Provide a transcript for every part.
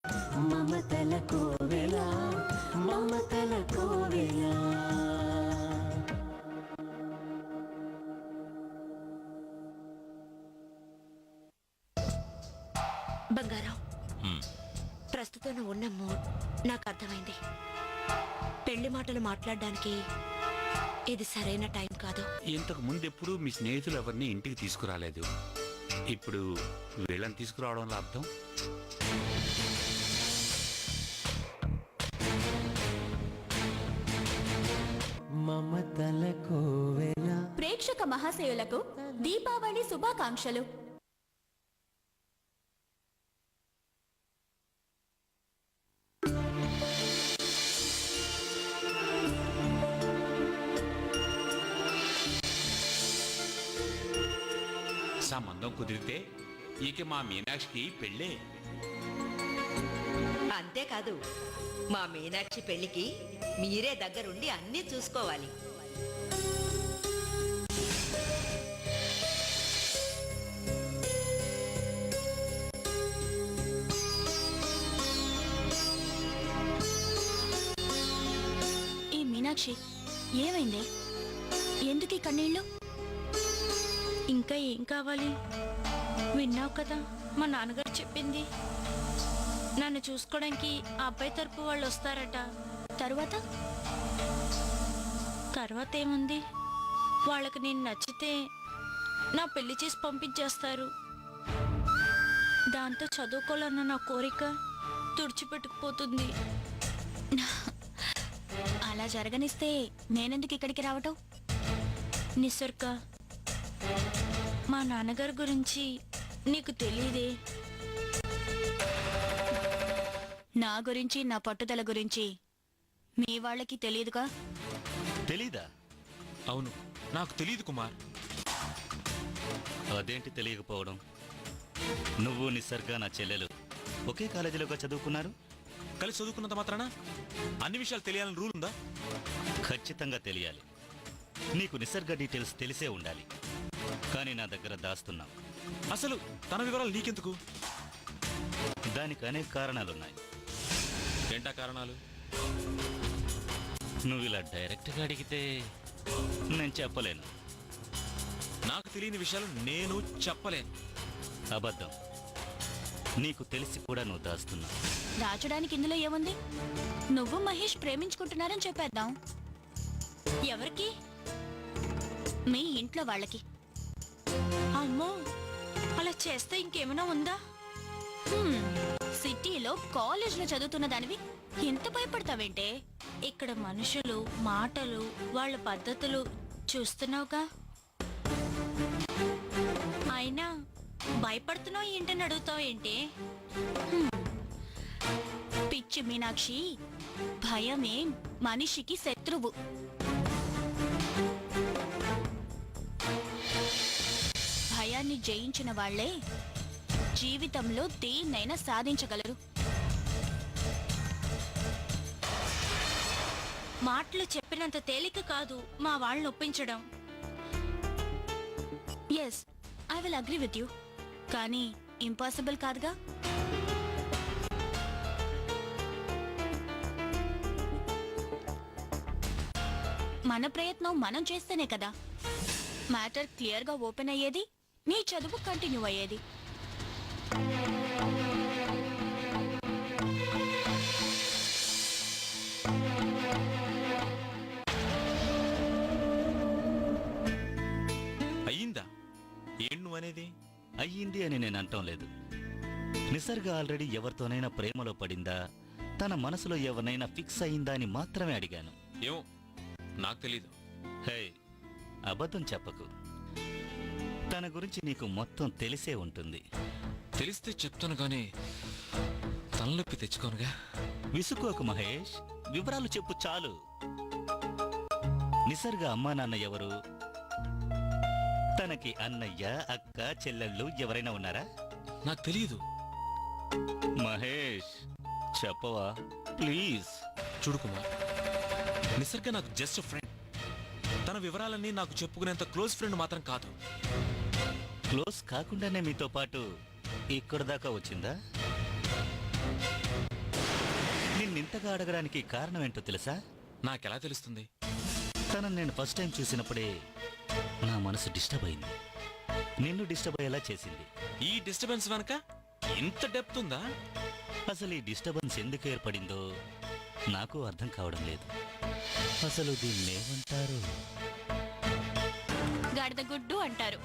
మమతల కోవెల మమతల కోవెల. బంగారం, ప్రస్తుతం నువ్వు ఉన్న మూడ్ నాకు అర్థమైంది. పెళ్లి మాటలు మాట్లాడడానికి ఇది సరైన టైం కాదు. ఇంతకు ముందెప్పుడు మీ స్నేహితులు ఎవరిని ఇంటికి తీసుకురాలేదు. ఇప్పుడు వీళ్ళని తీసుకురావడంలో అర్థం? మమతల కోవెల. ప్రేక్షక మహాశయులకు దీపావళి శుభాకాంక్షలు. సంబంధం కుదిరితే ఇక మా మీనాక్షికి పెళ్ళే. అంతేకాదు, మా మీనాక్షి పెళ్లికి మీరే దగ్గరుండి అన్నీ చూసుకోవాలి. ఈ మీనాక్షి ఏమైంది? ఎందుకు ఈ కన్నీళ్ళు? ఇంకా ఏం కావాలి? విన్నావు కదా, మా నాన్నగారు చెప్పింది. నన్ను చూసుకోవడానికి ఆ అబ్బాయి తరపు వాళ్ళు వస్తారట. తరువాత తర్వాత ఏముంది, వాళ్ళకి నేను నచ్చితే నా పెళ్లి చేసి పంపించేస్తారు. దాంతో చదువుకోవాలన్న నా కోరిక తుడిచిపెట్టుకుపోతుంది. అలా జరగనిస్తే నేనెందుకు ఇక్కడికి రావటం? నిసర్గ, మా నాన్నగారి గురించి నీకు తెలీదే. నా గురించి, నా పట్టుదల గురించి మీ వాళ్ళకి తెలియదుగా? తెలీదా? అవును, నాకు తెలియదు కుమార్. అదేంటి తెలియకపోవడం? నువ్వు నిసర్గ నా చెల్లెలు ఒకే కాలేజీలోగా చదువుకున్నారు. కలిసి చదువుకున్నంత మాత్రాన అన్ని విషయాలు తెలియాలని రూల్ ఉందా? ఖచ్చితంగా తెలియాలి. నీకు నిసర్గ డీటెయిల్స్ తెలిసే ఉండాలి. కానీ నా దగ్గర దాస్తున్నావు. అసలు తన వివరాలు నీకెందుకు? దానికి అనేక కారణాలున్నాయి. ఏంటా కారణాలు? నువ్వు ఇలా డైరెక్ట్గా అడిగితే నేను చెప్పలేను. నాకు తెలియని విషయాలు నేను చెప్పలేను. అబద్ధం. నీకు తెలిసి కూడా నువ్వు దాస్తున్నావు. దాచడానికి ఇందులో ఏముంది? నువ్వు మహేష్ ప్రేమించుకుంటున్నారని చెప్పేద్దాం. ఎవరికి? మీ ఇంట్లో వాళ్ళకి. అమ్మో, అలా చేస్తే ఇంకేమైనా ఉందా? సిటీలో కాలేజ్లో చదువుతున్న దానివి ఎంత భయపడతావేంటే? ఇక్కడ మనుషులు, మాటలు, వాళ్ళ పద్ధతులు చూస్తున్నావుగా. అయినా భయపడుతున్నావు ఏంటని అడుగుతావు ఏంటి? పిచ్చి మీనాక్షి, భయమే మనిషికి శత్రువు. భయాన్ని జయించిన వాళ్లే జీవితంలో దేన్నైనా సాధించగలరు. మాటలు చెప్పినంత తేలిక కాదు మా వాళ్ళని ఒప్పించడం. Yes, I will agree with you. కానీ ఇంపాసిబుల్ కాదుగా. మన ప్రయత్నం మనం చేస్తేనే కదా మ్యాటర్ క్లియర్గా ఓపెన్ అయ్యేది, నీ చదువు కంటిన్యూ అయ్యేది. అయ్యిందా? ఏం నువ్వు అనేది? అయ్యింది అని నేను అంటం లేదు. నిసర్గ ఆల్రెడీ ఎవరితోనైనా ప్రేమలో పడిందా, తన మనసులో ఎవరినైనా ఫిక్స్ అయిందా అని మాత్రమే అడిగాను. ఏమో, నాకు తెలీదు. హే, అబద్ధం చెప్పకు. తన గురించి నీకు మొత్తం తెలిసే ఉంటుంది. తెలిస్తే చెప్తాను కానీ తలనొప్పి తెచ్చుకోనుగా. విసుకోకు మహేష్, వివరాలు చెప్పు చాలు. నిసర్గ అమ్మా నాన్న ఎవరు? తనకి అన్నయ్య, అక్క, చెల్లెళ్ళు ఎవరైనా ఉన్నారా? నాకు తెలియదు. మహేష్, చెప్పవా ప్లీజ్? చూడు కుమార్, నిసర్గ నాకు జస్ట్ ఫ్రెండ్. తన వివరాలన్నీ నాకు చెప్పుకునేంత క్లోజ్ ఫ్రెండ్ మాత్రం కాదు. క్లోజ్ కాకుండానే మీతో పాటు ఇక్కడ దాకా వచ్చిందా? అంతగా అడగడానికి కారణం ఏంటో తెలుసా? నాకెలా తెలుస్తుంది? తనని నేను ఫస్ట్ టైం చూసినప్పుడే నా మనసు డిస్టర్బ్ అయింది. నిన్ను డిస్టర్బ్ అయ్యేలా చేసింది. ఈ డిస్టర్బెన్స్ వెనక ఇంత డెప్త్ ఉందా? అసలు ఈ డిస్టర్బెన్స్ ఎందుకు ఏర్పడిందో నాకు అర్థం కావడం లేదు. అసలు దీన్నేమంటారు? గాడిద గుడ్డు అంటారు.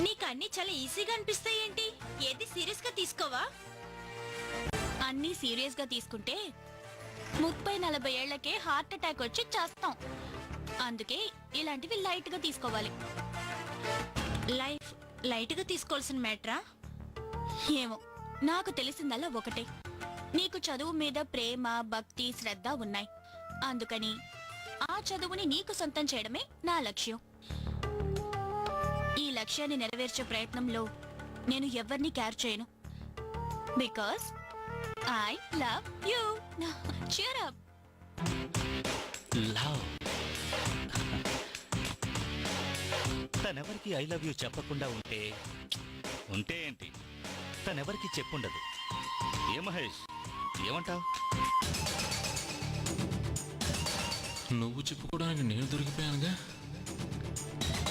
నీకు అన్ని చాలా ఈజీగా అనిపిస్తాయి ఏంటి? ఏది సీరియస్ గా తీసుకోవా? అన్నీ సీరియస్ గా తీసుకుంటే 30-40 ఏళ్లకే హార్ట్ అటాక్ వచ్చి చేస్తాం. అందుకే ఇలాంటివి లైట్ గా తీసుకోవాలి. లైఫ్ లైట్ గా తీసుకోవాల్సిన మ్యాటరా? ఏమో, నాకు తెలిసిందల్లా ఒకటే. నీకు చదువు మీద ప్రేమ, భక్తి, శ్రద్ధ ఉన్నాయి. అందుకని ఆ చదువుని నీకు సొంతం చేయడమే నా లక్ష్యం. ఈ లక్ష్యాన్ని నెరవేర్చే ప్రయత్నంలో నేను ఎవరిని కేర్ చేయను. Because I love you. cheer up. Love. తనెవరికి ఐ లవ్ యూ చెప్పకుండా ఉంటే ఏంటి, తనెవరికి చెప్పుండదు. ఏ మహేష్, ఏమంటావ్? నువ్వు చెప్పుకోవడానికి నేను దొరికిపోయానుగా.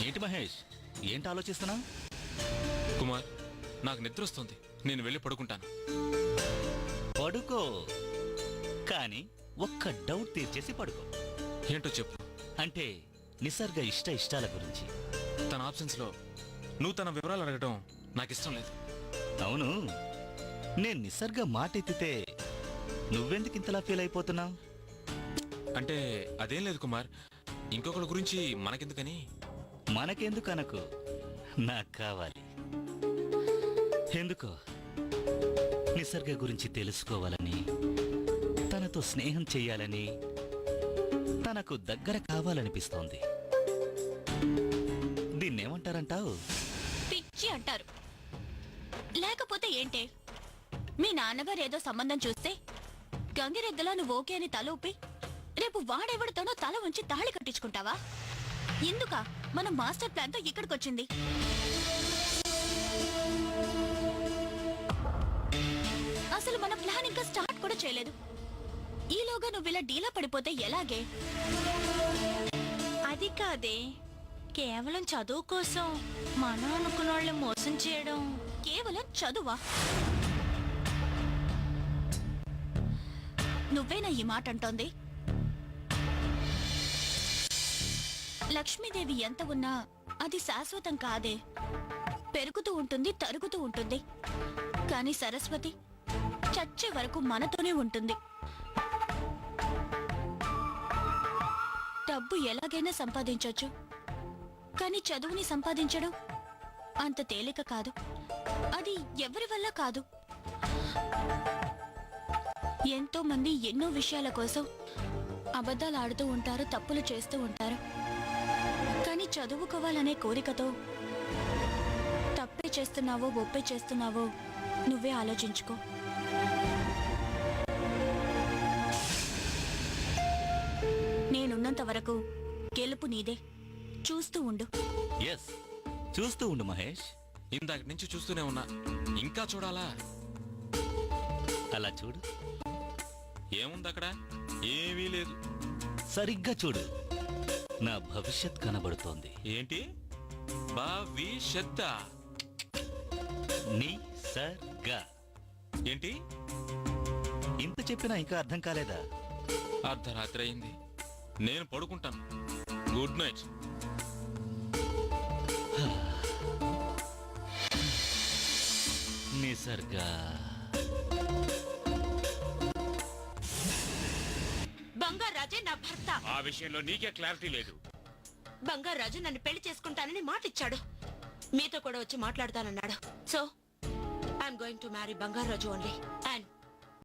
ఏంటి మహేష్, ఏంటి ఆలోచిస్తున్నా? కుమార్, నాకు నిద్ర వస్తుంది. నేను వెళ్ళి పడుకుంటాను. పడుకో, కానీ ఒక్క డౌట్ తీర్చేసి పడుకో. ఏంటో చెప్పు. అంటే నిసర్గ ఇష్టాల గురించి. తన ఆప్షన్స్ లో నువ్వు తన వివరాలు అడగడం నాకు ఇష్టం లేదు. అవును, నేను నిసర్గ మాట ఎత్తితే నువ్వెందుకు ఇంతలా ఫీల్ అయిపోతున్నావు? అంటే అదేం లేదు కుమార్, ఇంకొకరి గురించి మనకెందుకని. మనకెందుకు అనకు, నాకు కావాలి. ఎందుకో నిసర్గ గురించి తెలుసుకోవాలని, తనతో స్నేహం చెయ్యాలని, తనకు దగ్గర కావాలనిపిస్తోంది. దీన్నేమంటారంటావు? పిచ్చి అంటారు. లేకపోతే ఏంటే, మీ నాన్నగారు ఏదో సంబంధం చూస్తే గంగిరెద్దులా నువ్వు ఓకే అని తల ఊపి రేపు వాడెవడితోనో తల ఉంచి తాళి కట్టించుకుంటావా? ఎందుక మన మాస్టర్ ప్లాన్ తో ఇక్కడికొచ్చింది? అసలు మన ప్లాన్ ఇంకా స్టార్ట్ కూడా చేయలేదు. ఈలోగా నువ్వు ఇలా డీలా పడిపోతే ఎలాగే? అది కాదే, కేవలం చదువు కోసం మనం అనుకున్న వాళ్ళని మోసం చేయడం. కేవలం చదువా? నువ్వేనా ఈ మాట అంటోంది? లక్ష్మీదేవి ఎంత ఉన్నా అది శాశ్వతం కాదే. పెరుగుతూ ఉంటుంది, తరుగుతూ ఉంటుంది. కానీ సరస్వతి చచ్చే వరకు మనతోనే ఉంటుంది. డబ్బు ఎలాగైనా సంపాదించొచ్చు, కానీ చదువుని సంపాదించడం అంత తేలిక కాదు. అది ఎవరి వల్ల కాదు. ఎంతో మంది ఎన్నో విషయాల కోసం అబద్ధాలు ఆడుతూ ఉంటారు, తప్పులు చేస్తూ ఉంటారు. కానీ చదువుకోవాలనే కోరికతో తప్పే చేస్తున్నావో ఒప్పే చేస్తున్నావో నువ్వే ఆలోచించుకో. నేనున్నంత వరకు గెలుపు నీదే. చూస్తూ ఉండు. ఎస్, చూస్తూ ఉండు మహేష్. ఇందాక నుంచి చూస్తూనే ఉన్నా, ఇంకా చూడాలా? అలా చూడు. ఏముంది అక్కడ? ఏమీ లేదు. సరిగ్గా చూడు, నా భవిష్యత్ కనబడుతోంది. ఏంటి భవిష్యత్? నిసర్గ. ఏంటి ఇంత చెప్పినా ఇంకా అర్థం కాలేదా? అర్ధరాత్రి అయింది, నేను పడుకుంటాను. Good night. నిసర్గ. బంగారాజే నా భర్త. ఆ విషయంలో నీకే క్లారిటీ లేదు. బంగారాజు నన్ను పెళ్లి చేసుకుంటానని మాటిచ్చాడు. మీతో కూడా వచ్చి మాట్లాడతానన్నాడు. So I'm going to marry Bangarraju only.